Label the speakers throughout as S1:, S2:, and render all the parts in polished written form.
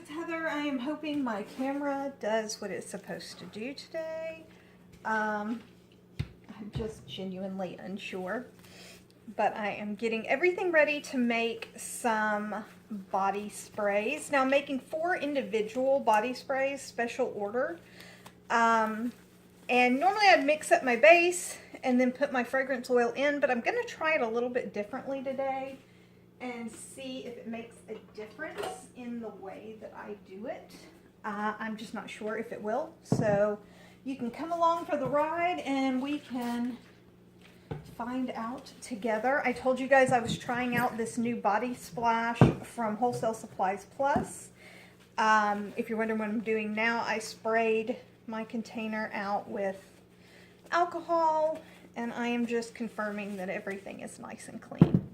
S1: it's Heather. I am hoping my camera does what it's supposed to do today. I'm just genuinely unsure. But I am getting everything ready to make some body sprays. Now I'm making 4 individual body sprays, special order. And normally I'd mix up my base and then put my fragrance oil in, but I'm going to try it a little bit differently today and see if it makes a difference in the way that I do it. I'm just not sure if it will. So you can come along for the ride and we can find out together. I told you guys I was trying out this new body splash from Wholesale Supplies Plus. If you're wondering what I'm doing now, I sprayed my container out with alcohol and I am just confirming that everything is nice and clean.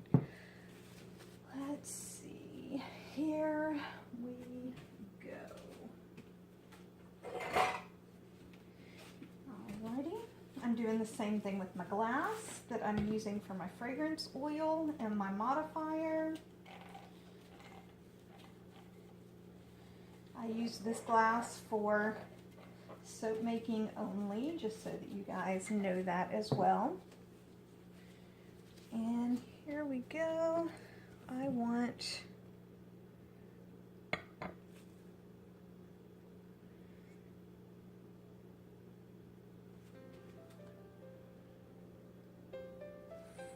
S1: Let's see, here we go. Alrighty, I'm doing the same thing with my glass that I'm using for my fragrance oil and my modifier. I use this glass for soap making only, just so that you guys know that as well. And here we go. I want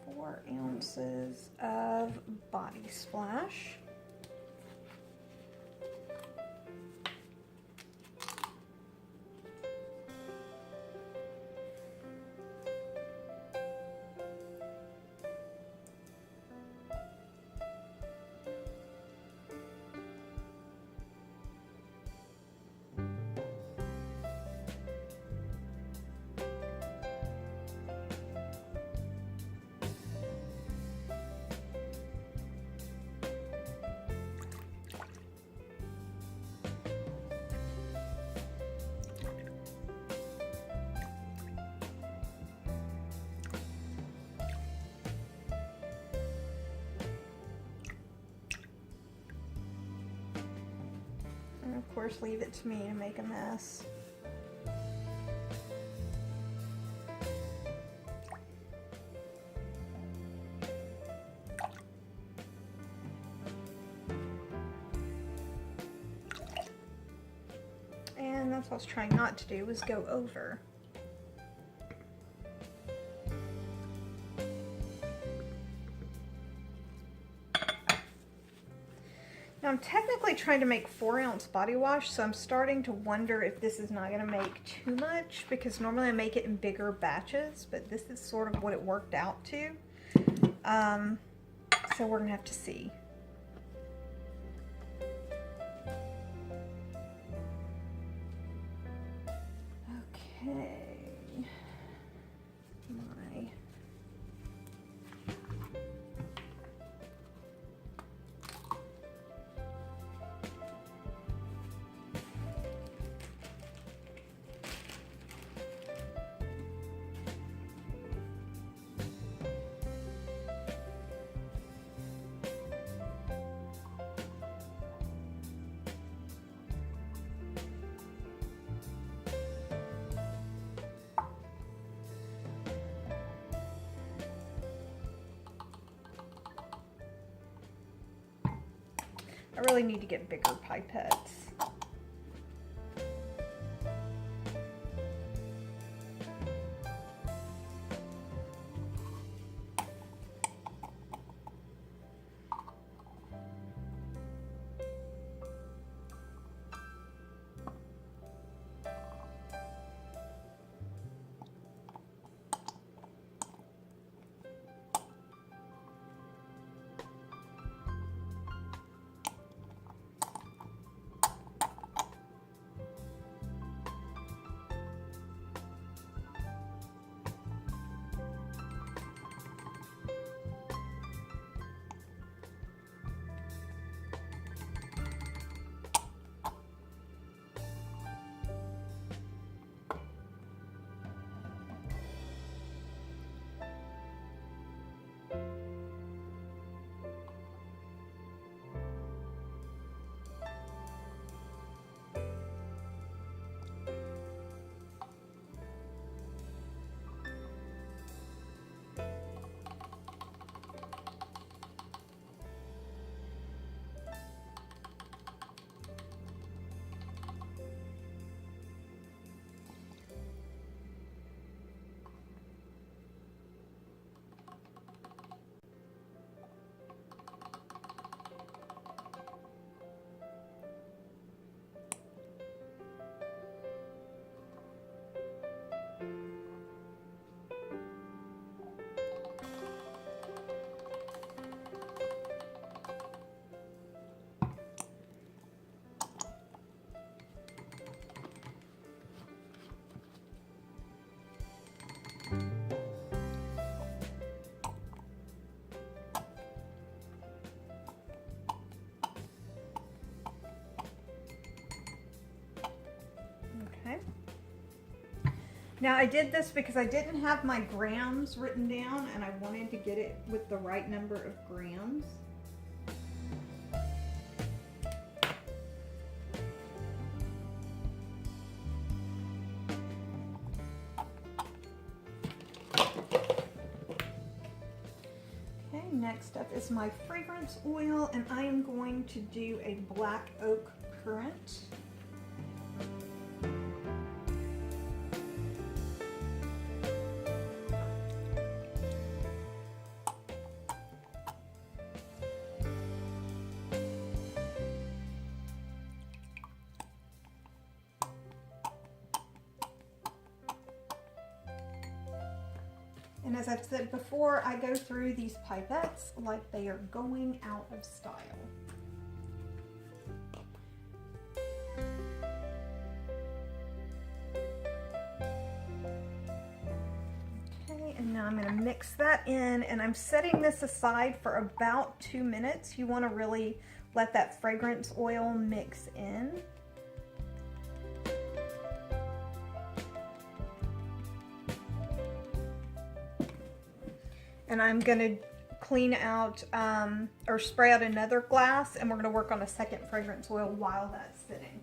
S1: four ounces of body splash. And of course, leave it to me to make a mess. And that's what I was trying not to do, was go over. Now I'm technically trying to make 4-ounce body wash, so I'm starting to wonder if this is not going to make too much, because normally I make it in bigger batches, but this is sort of what it worked out to. So we're going to have to see. Okay. I really need to get bigger pipettes. Now I did this because I didn't have my grams written down and I wanted to get it with the right number of grams. Okay, next up is my fragrance oil, and I am going to do a black oak currant. And as I've said before, I go through these pipettes like they are going out of style. Okay, and now I'm going to mix that in, and I'm setting this aside for about 2 minutes. You want to really let that fragrance oil mix in. And I'm going to clean out or spray out another glass, and we're going to work on a second fragrance oil while that's sitting.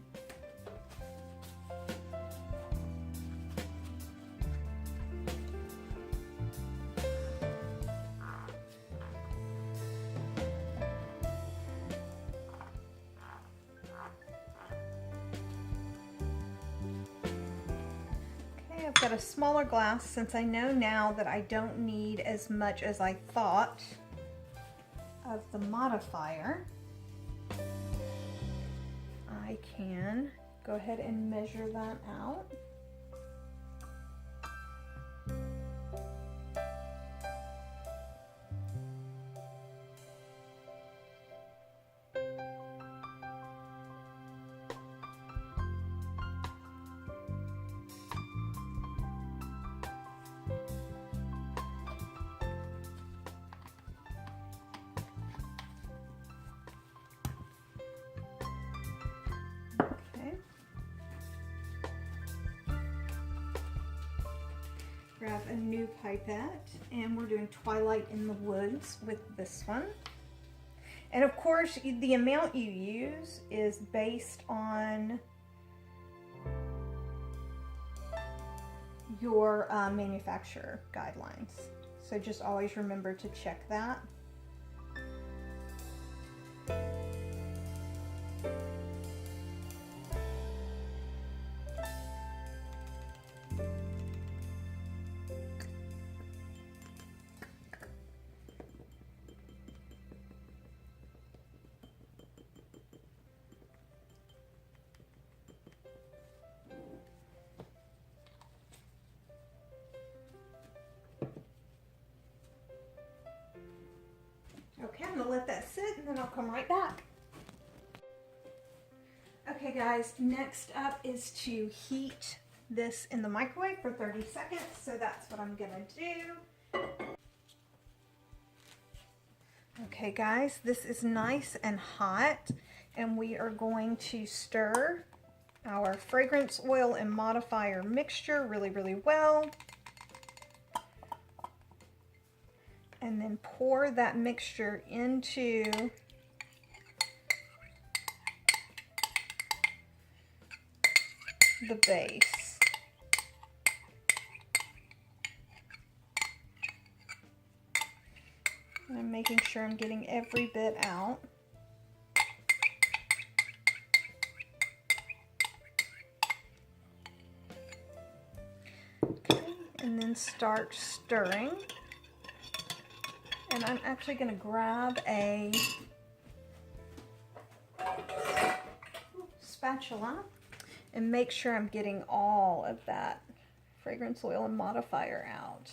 S1: I've got a smaller glass since I know now that I don't need as much as I thought of the modifier. I can go ahead and measure that out. Grab a new pipette, and we're doing Twilight in the Woods with this one. And of course, the amount you use is based on your manufacturer guidelines. So just always remember to check that. Okay, I'm gonna let that sit and then I'll come right back. Okay guys, next up is to heat this in the microwave for 30 seconds. So that's what I'm gonna do. Okay guys, this is nice and hot, and we are going to stir our fragrance oil and modifier mixture really well. And then pour that mixture into the base. And I'm making sure I'm getting every bit out. Okay, and then start stirring. And I'm actually going to grab a spatula and make sure I'm getting all of that fragrance oil and modifier out.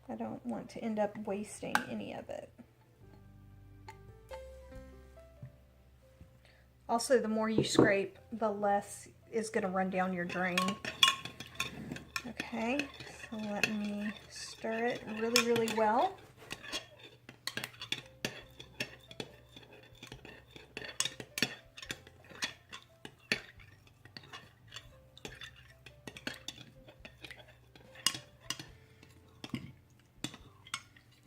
S1: I don't want to end up wasting any of it. Also, the more you scrape, the less is going to run down your drain. Okay, so let me stir it really well.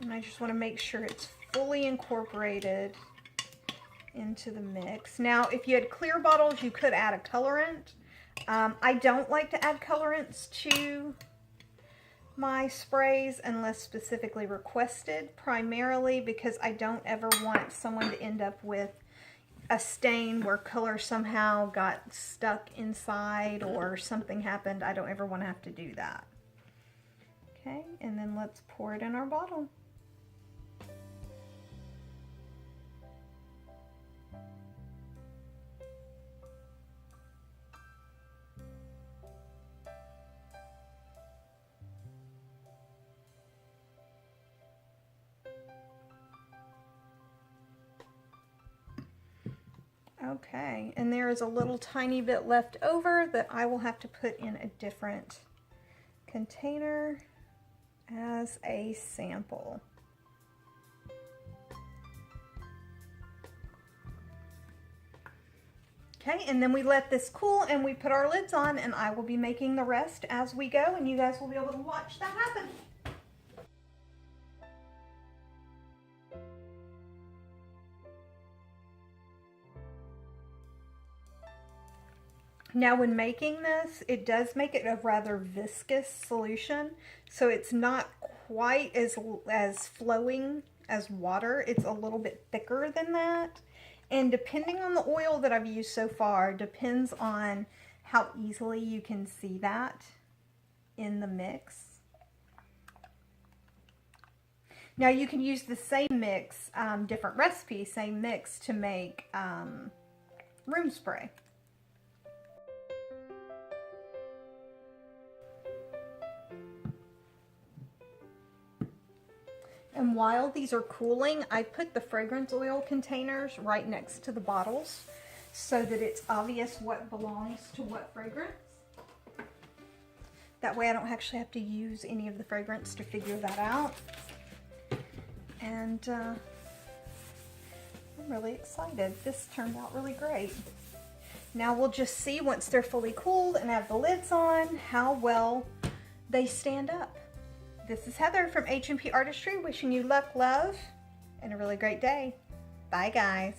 S1: And I just want to make sure it's fully incorporated into the mix. Now, if you had clear bottles, you could add a colorant. I don't like to add colorants to my sprays unless specifically requested, primarily because I don't ever want someone to end up with a stain where color somehow got stuck inside or something happened. I don't ever want to have to do that. Okay, and then let's pour it in our bottle. Okay, and there is a little tiny bit left over that I will have to put in a different container as a sample. Okay, and then we let this cool and we put our lids on, and I will be making the rest as we go, and you guys will be able to watch that happen. Now when making this, it does make it a rather viscous solution, so it's not quite as flowing as water. It's a little bit thicker than that. And depending on the oil that I've used so far, depends on how easily you can see that in the mix. Now you can use the same mix, different recipe, same mix to make room spray. And while these are cooling, I put the fragrance oil containers right next to the bottles so that it's obvious what belongs to what fragrance. That way I don't actually have to use any of the fragrance to figure that out. And I'm really excited. This turned out really great. Now we'll just see once they're fully cooled and have the lids on how well they stand up. This is Heather from H&P Artistry, wishing you luck, love, and a really great day. Bye, guys.